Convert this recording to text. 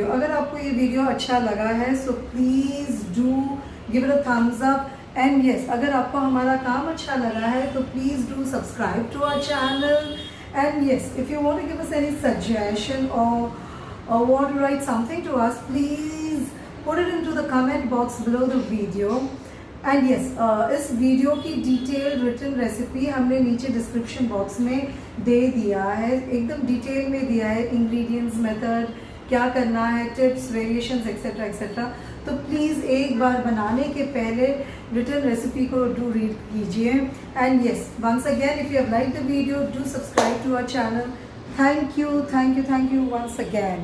Video. अगर आपको ये वीडियो अच्छा लगा है so please do give it a thumbs up and yes, अगर आपको हमारा काम अच्छा लगा है तो please do subscribe to our channel and yes, if you want to give us any suggestion or want to write something to us, please put it into the comment box below the video. And yes, इस video की detail written recipe हमने नीचे description box में दे दिया है, एकदम detail में दिया है, इंग्रेडिएंट्स, मेथड, क्या करना है, टिप्स, वेरिएशंस एक्सेट्रा एक्सेट्रा। तो प्लीज़ एक बार बनाने के पहले रिटन रेसिपी को डू रीड कीजिए। And yes, once again if you have like the video do subscribe to our channel. Thank you once again.